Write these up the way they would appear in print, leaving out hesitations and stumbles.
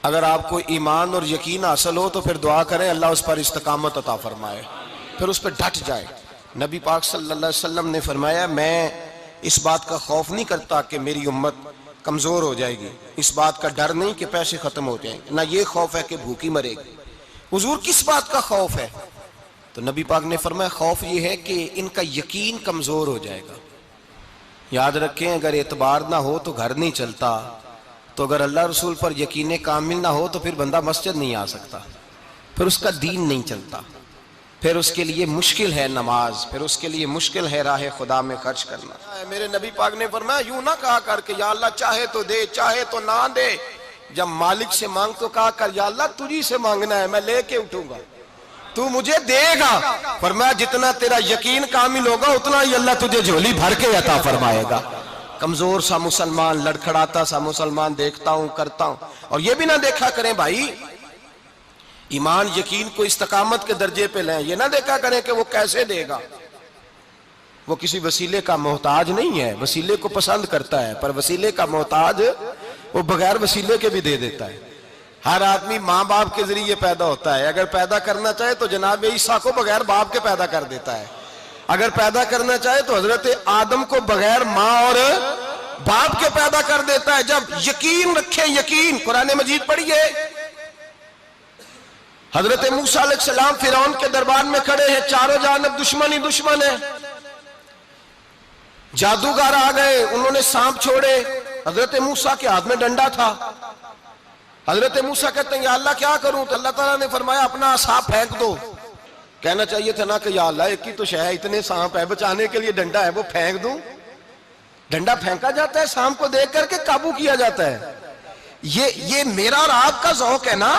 اگر آپ کو ایمان اور یقین حاصل ہو تو پھر دعا کریں اللہ اس پر استقامت عطا فرمائے، پھر اس پہ ڈٹ جائے۔ نبی پاک صلی اللہ علیہ وسلم نے فرمایا میں اس بات کا خوف نہیں کرتا کہ میری امت کمزور ہو جائے گی، اس بات کا ڈر نہیں کہ پیسے ختم ہو جائیں گے، نہ یہ خوف ہے کہ بھوکی مرے گی۔ حضور کس بات کا خوف ہے؟ تو نبی پاک نے فرمایا خوف یہ ہے کہ ان کا یقین کمزور ہو جائے گا۔ یاد رکھیں اگر اعتبار نہ ہو تو گھر نہیں چلتا، تو اگر اللہ رسول پر یقین کامل نہ ہو تو پھر بندہ مسجد نہیں آ سکتا، پھر اس کا دین نہیں چلتا، پھر اس کے لیے مشکل ہے نماز، پھر اس کے لیے مشکل ہے راہ خدا میں خرچ کرنا۔ میرے نبی پاک نے فرمایا یوں نہ کہا کر کہ یا اللہ چاہے تو دے چاہے تو نہ دے، جب مالک سے مانگ تو کہا کر یا اللہ تجھی سے مانگنا ہے، میں لے کے اٹھوں گا، تو مجھے دے گا۔ فرمایا جتنا تیرا یقین کامل ہوگا اتنا ہی اللہ تجھے جھولی بھر کے عطا فرمائے گا۔ کمزور سا مسلمان، لڑکھڑاتا سا مسلمان دیکھتا ہوں کرتا ہوں، اور یہ بھی نہ دیکھا کریں بھائی ایمان یقین کو استقامت کے درجے پہ لیں، یہ نہ دیکھا کریں کہ وہ کیسے دے گا، وہ کسی وسیلے کا محتاج نہیں ہے، وسیلے کو پسند کرتا ہے، پر وسیلے کا محتاج وہ بغیر وسیلے کے بھی دے دیتا ہے۔ ہر آدمی ماں باپ کے ذریعے پیدا ہوتا ہے، اگر پیدا کرنا چاہے تو جناب عیسیٰ کو بغیر باپ کے پیدا کر دیتا ہے، اگر پیدا کرنا چاہے تو حضرت آدم کو بغیر ماں اور باپ کے پیدا کر دیتا ہے۔ جب یقین رکھیں، یقین قرآن مجید پڑھیے، حضرت موسیٰ علیہ السلام فرعون کے دربار میں کھڑے ہیں، چاروں جانب دشمن ہی دشمن ہے، جادوگر آ گئے، انہوں نے سانپ چھوڑے، حضرت موسیٰ کے ہاتھ میں ڈنڈا تھا، حضرت موسیٰ کہتے ہیں یا اللہ کیا کروں؟ تو اللہ تعالیٰ نے فرمایا اپنا عصا پھینک دو۔ کہنا چاہیے تھا نا کہ یا اللہ ایک ہی تو شے ہے، اتنے سانپ ہے، بچانے کے لیے ڈنڈا ہے وہ پھینک دوں؟ ڈنڈا پھینکا جاتا ہے، سانپ کو دیکھ کر کے قابو کیا جاتا ہے۔ یہ میرا اور آپ کا ذوق ہے نا،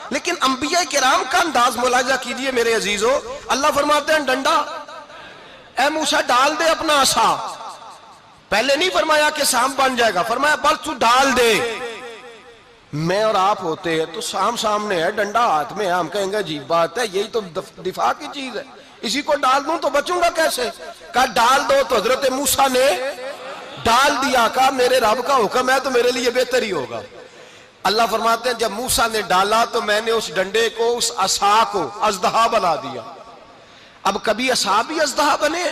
لیکن انبیاء کرام کا انداز ملاحظہ کیجئے میرے عزیزو۔ اللہ فرماتے ہیں ڈنڈا، اے موسیٰ ڈال دے اپنا عصا، پہلے نہیں فرمایا کہ سانپ بن جائے گا، فرمایا بس تو ڈال دے۔ میں اور آپ ہوتے ہیں تو سام سامنے ہے، ڈنڈا ہاتھ میں ہے، ہم کہیں گے عجیب بات ہے، یہی تو دفاع کی چیز ہے، اسی کو ڈال دوں تو بچوں گا کیسے؟ کہا ڈال دو، تو حضرت موسیٰ نے ڈال دیا، کہا میرے رب کا حکم ہے تو میرے لیے بہتر ہی ہوگا۔ اللہ فرماتے ہیں جب موسیٰ نے ڈالا تو میں نے اس ڈنڈے کو، اس عصا کو اژدہا بنا دیا۔ اب کبھی عصا بھی اژدہا بنے،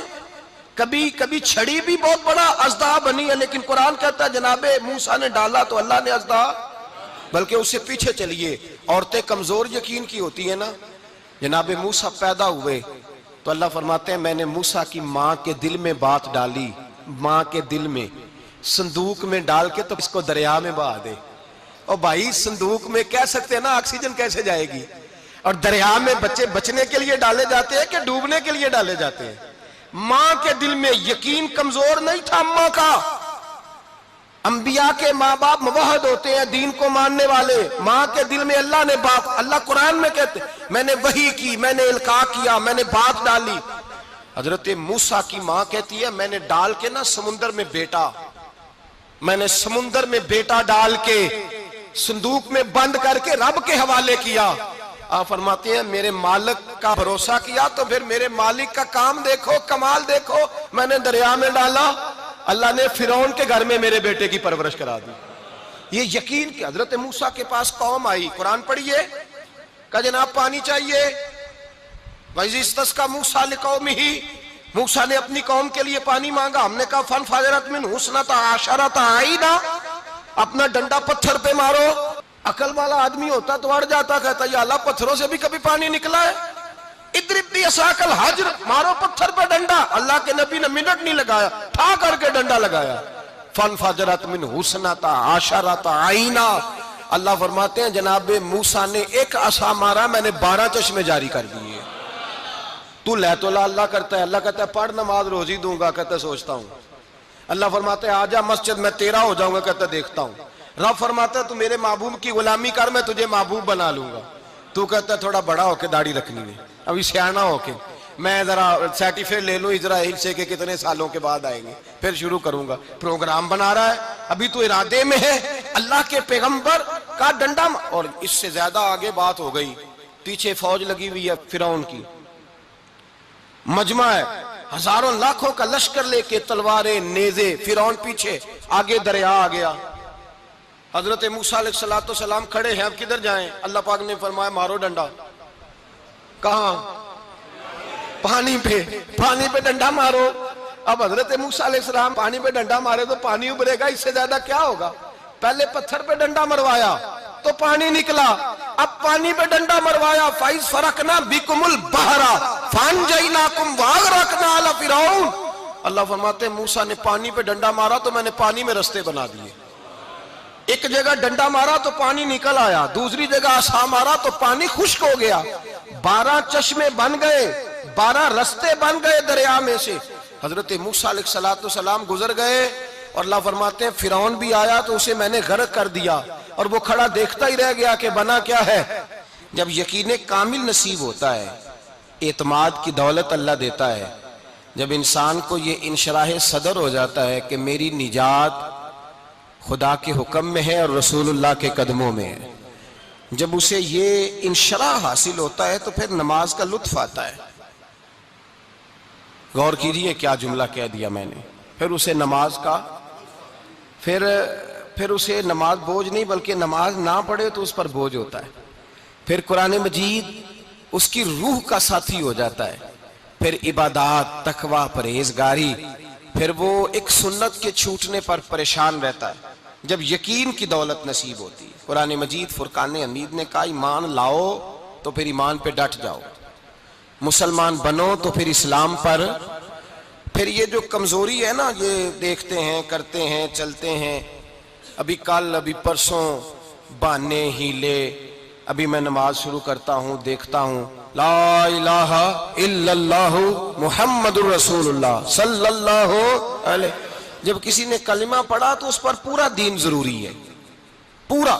کبھی چھڑی بھی بہت بڑا اژدہا بنی ہے، لیکن قرآن کہتا ہے جناب موسیٰ نے ڈالا تو اللہ نے اژدہا، بلکہ اس سے پیچھے چلیے، عورتیں کمزور یقین کی ہوتی ہیں نا، جناب موسیٰ پیدا ہوئے تو اللہ فرماتے ہیں میں نے موسیٰ کی ماں کے دل میں بات ڈالی، ماں کے دل میں، صندوق میں ڈال کے تو اس کو دریا میں بہا دے۔ اور بھائی صندوق میں کہہ سکتے ہیں نا آکسیجن کیسے جائے گی، اور دریا میں بچے بچنے کے لیے ڈالے جاتے ہیں کہ ڈوبنے کے لیے ڈالے جاتے ہیں؟ ماں کے دل میں یقین کمزور نہیں تھا اماں کا۔ انبیاء کے ماں باپ موحد ہوتے ہیں، دین کو ماننے والے، ماں کے دل میں اللہ نے باپ، اللہ قرآن میں کہتے میں نے وحی کی، میں نے القاء کیا، میں نے بات ڈالی۔ حضرت موسیٰ کی ماں کہتی ہے میں نے ڈال کے نا سمندر میں بیٹا، میں نے سمندر میں بیٹا ڈال کے صندوق میں بند کر کے رب کے حوالے کیا۔ آپ فرماتے ہیں میرے مالک کا بھروسہ کیا تو پھر میرے مالک کا کام دیکھو، کمال دیکھو، میں نے دریا میں ڈالا، اللہ نے فرعون کے گھر میں میرے بیٹے کی پرورش کرا دی۔ یہ یقین کہ حضرت موسیٰ کے پاس قوم آئی، قرآن پڑھیے، کہا جناب پانی چاہیے، وَإِذِ اسْتَسْقَىٰ مُوسَىٰ لِقَوْمِهِ، موسیٰ نے اپنی قوم کے لیے پانی مانگا، ہم نے کہا فَانْفَجَرَتْ مِنْهُ اثْنَتَا عَشَرَةَ عَيْنًا، اپنا ڈنڈا پتھر پہ مارو۔ عقل والا آدمی ہوتا تو اڑ جاتا، کہتا یا اللہ پتھروں سے بھی کبھی پانی نکلا ہے؟ اضرب بعصاک الحجر، مارو پتھر پہ ڈنڈا۔ اللہ کے نبی نے منٹ نہیں لگایا، ٹھا کر کے ڈنڈا لگایا، فَانْفَجَرَتْ مِنْهُ اثْنَتَا عَشَرَةَ عَيْنًا۔ اللہ فرماتے ہیں جناب موسیٰ نے ایک عصا مارا، میں نے 12 چشمے جاری کر دیے۔ تو لے تو اللہ کرتا ہے، اللہ کہتا ہے پڑھ نماز روزی دوں گا، کہتا ہے سوچتا ہوں۔ اللہ فرماتا ہے آجا مسجد میں تیرا ہو جاؤں گا، کہتا ہے دیکھتا ہوں۔ رب فرماتا ہے تو میرے محبوب کی غلامی کر، میں تجھے محبوب بنا لوں گا۔ تو کہتا ہے تھوڑا بڑا ہو کے داڑھی رکھنی ہے، ابھی سیانا ہو کے میں ذرا سرٹیفکیٹ لے لوں اسرائیل سے کہ کتنے سالوں کے بعد آئیں گے، پھر شروع کروں گا۔ پروگرام بنا رہا ہے، ابھی تو ارادے میں ہے۔ اللہ کے پیغمبر کا ڈنڈا، اور اس سے زیادہ آگے بات ہو گئی، پیچھے فوج لگی ہوئی ہے فرعون کی، مجمع ہے، ہزاروں لاکھوں کا لشکر لے کے، تلواریں نیزے، فرعون پیچھے، آگے دریا آ گیا۔ حضرت موسیٰ علیہ السلام کھڑے ہیں، اب کدھر جائیں؟ اللہ پاک نے فرمایا مارو ڈنڈا۔ کہاں؟ پانی پہ ڈنڈا مارو۔ اب حضرت موسیٰ علیہ السلام پانی پہ ڈنڈا مارے تو پانی ابھرے گا، اس سے زیادہ کیا ہوگا؟ پہلے پتھر پہ ڈنڈا مروایا تو پانی نکلا، اب پانی پہ ڈنڈا مروایا، فَإِذْ فَرَقْنَا بِكُمُ الْبَحْرَ فَأَنْجَيْنَاكُمْ وَأَغْرَقْنَا آلَ فِرْعَوْنَ۔ اللہ فرماتے ہیں موسیٰ نے پانی پہ ڈنڈا مارا تو میں نے پانی میں رستے بنا دیے۔ ایک جگہ ڈنڈا مارا تو پانی نکل آیا، دوسری جگہ عصا مارا تو پانی خشک ہو گیا، 12 چشمے بن گئے، 12 رستے بن گئے دریا میں سے۔ حضرت موسیٰ علیہ السلام گزر گئے اور اللہ فرماتے ہیں فرعون بھی آیا تو اسے میں نے غرق کر دیا، اور وہ کھڑا دیکھتا ہی رہ گیا کہ بنا کیا ہے۔ جب یقین کامل نصیب ہوتا ہے، اعتماد کی دولت اللہ دیتا ہے، جب انسان کو یہ انشراح صدر ہو جاتا ہے کہ میری نجات خدا کے حکم میں ہے اور رسول اللہ کے قدموں میں ہے، جب اسے یہ انشراح حاصل ہوتا ہے تو پھر نماز کا لطف آتا ہے۔ غور کیجئے کیا جملہ کہہ دیا میں نے۔ پھر اسے نماز کا پھر اسے نماز بوجھ نہیں، بلکہ نماز نہ پڑھے تو اس پر بوجھ ہوتا ہے۔ پھر قرآن مجید اس کی روح کا ساتھی ہو جاتا ہے، پھر عبادات، تقوی، پرہیزگاری، پھر وہ ایک سنت کے چھوٹنے پر پریشان رہتا ہے جب یقین کی دولت نصیب ہوتی ہے۔ قرآن مجید فرقان حمید نے کہا ایمان لاؤ تو پھر ایمان پہ ڈٹ جاؤ، مسلمان بنو تو پھر اسلام پر۔ پھر یہ جو کمزوری ہے نا، یہ دیکھتے ہیں، کرتے ہیں، چلتے ہیں، ابھی کل ابھی پرسوں بہانے ہیلے، ابھی میں نماز شروع کرتا ہوں دیکھتا ہوں لا الہ الا اللہ محمد الرسول اللہ صلی اللہ علیہ، جب کسی نے کلمہ پڑھا تو اس پر پورا دین ضروری ہے، پورا۔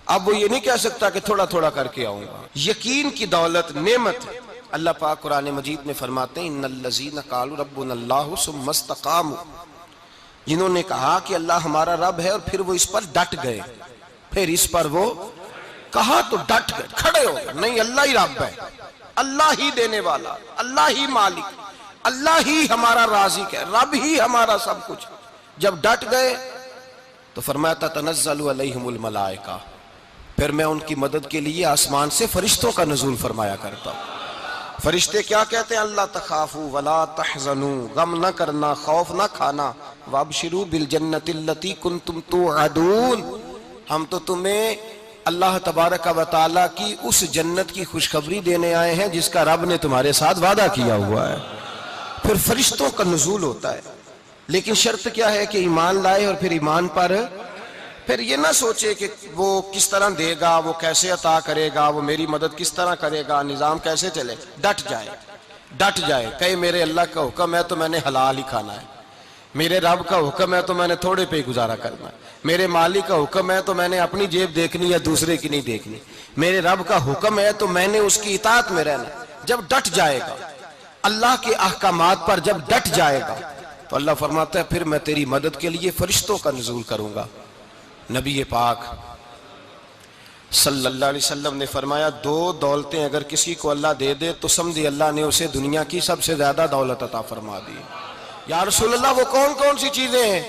اب وہ یہ نہیں کہہ سکتا کہ تھوڑا تھوڑا کر کے آؤں گا۔ یقین کی دولت نعمت ہے۔ اللہ پاک قرآن مجید میں فرماتے ہیں ان الذین قالوا ربنا اللہ ثم استقاموا، جنہوں نے کہا کہ اللہ ہمارا رب ہے اور پھر وہ اس پر ڈٹ گئے، پھر اس پر وہ کہا تو ڈٹ گئے، کھڑے ہو گئے، نہیں اللہ ہی رب ہے، اللہ ہی دینے والا، اللہ ہی مالک، اللہ ہی ہمارا رازق ہے، رب ہی ہمارا سب کچھ۔ جب ڈٹ گئے تو فرمایا تتنزل علیہم الملائکہ، پھر میں ان کی مدد کے لیے آسمان سے فرشتوں کا نزول فرمایا کرتا ہوں۔ فرشتے کیا کہتے ہیں؟ اللہ تخافوا ولا تحزنوا، غم نہ کرنا، خوف نہ کھانا، وابشروا بالجنۃ التی کنتم توعدون، ہم تو تمہیں اللہ تبارک و تعالیٰ کی اس جنت کی خوشخبری دینے آئے ہیں جس کا رب نے تمہارے ساتھ وعدہ کیا ہوا ہے۔ پھر فرشتوں کا نزول ہوتا ہے، لیکن شرط کیا ہے کہ ایمان لائے، اور پھر ایمان پر پھر یہ نہ سوچے کہ وہ کس طرح دے گا، وہ کیسے عطا کرے گا، وہ میری مدد کس طرح کرے گا، نظام کیسے چلے، ڈٹ جائے، کہے میرے اللہ کا حکم ہے تو میں نے حلال ہی کھانا ہے، میرے رب کا حکم ہے تو میں نے تھوڑے پہ ہی گزارا کرنا ہے، میرے مالک کا حکم ہے تو میں نے اپنی جیب دیکھنی یا دوسرے کی نہیں دیکھنی، میرے رب کا حکم ہے تو میں نے اس کی اطاعت میں رہنا۔ جب ڈٹ جائے گا اللہ کے احکامات پر، جب ڈٹ جائے گا تو اللہ فرماتا ہے پھر میں تیری مدد کے لیے فرشتوں کا نزول کروں گا۔ نبی پاک صلی اللہ علیہ وسلم نے فرمایا 2 دولتیں اگر کسی کو اللہ دے دے تو سمجھے اللہ نے اسے دنیا کی سب سے زیادہ دولت عطا فرما دی۔ یا رسول اللہ وہ کون کون سی چیزیں ہیں؟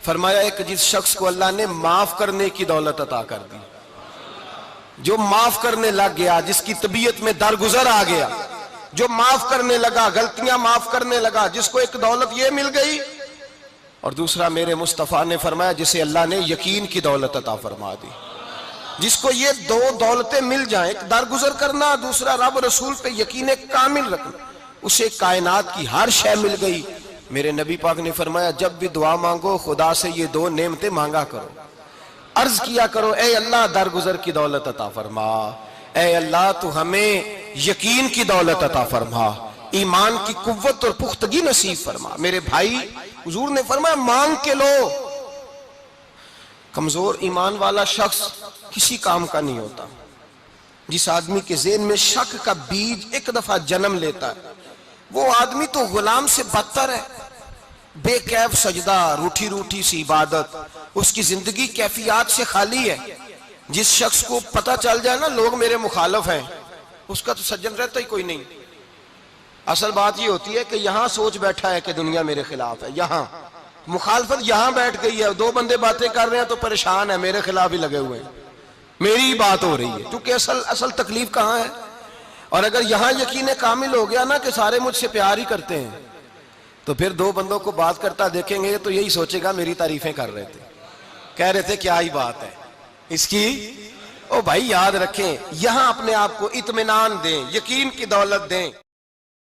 فرمایا ایک جس شخص کو اللہ نے معاف کرنے کی دولت عطا کر دی، جو معاف کرنے لگ گیا، جس کی طبیعت میں درگزر آ گیا، جو معاف کرنے لگا، غلطیاں معاف کرنے لگا، جس کو ایک دولت یہ مل گئی، اور دوسرا میرے مصطفیٰ نے فرمایا جسے اللہ نے یقین کی دولت عطا فرما دی۔ جس کو یہ 2 دولتیں مل جائیں، ایک درگزر کرنا، دوسرا رب رسول پہ یقین کامل رکھنا، اسے کائنات کی ہر شے مل گئی۔ میرے نبی پاک نے فرمایا جب بھی دعا مانگو خدا سے یہ 2 نعمتیں مانگا کرو، عرض کیا کرو اے اللہ درگزر کی دولت عطا فرما، اے اللہ تو ہمیں یقین کی دولت عطا فرما، ایمان کی قوت اور پختگی نصیب فرما۔ میرے بھائی حضور نے فرمایا مانگ کے لو۔ کمزور ایمان والا شخص کسی کام کا نہیں ہوتا۔ جس آدمی کے ذہن میں شک کا بیج ایک دفعہ جنم لیتا ہے وہ آدمی تو غلام سے بدتر ہے، بے کیف سجدہ، روٹھی روٹھی سی عبادت، اس کی زندگی کیفیات سے خالی ہے۔ جس شخص کو پتہ چل جائے نا لوگ میرے مخالف ہیں، اس کا تو سجن رہتا ہی کوئی نہیں۔ اصل بات یہ ہوتی ہے کہ یہاں سوچ بیٹھا ہے کہ دنیا میرے خلاف ہے، مخالفت یہاں بیٹھ گئی ہے، دو بندے باتیں کر رہے ہیں تو پریشان ہے، میرے خلاف ہی لگے ہوئے ہیں، میری ہی بات ہو رہی ہے، کیونکہ اصل تکلیف کہاں ہے؟ اور اگر یہاں یقین کامل ہو گیا نا کہ سارے مجھ سے پیار ہی کرتے ہیں، تو پھر دو بندوں کو بات کرتا دیکھیں گے تو یہی سوچے گا میری تعریفیں کر رہے تھے، کہہ رہے تھے کیا ہی بات ہے اس کی۔ او بھائی یاد رکھیں، یہاں اپنے آپ کو اطمینان دیں، یقین کی دولت دیں۔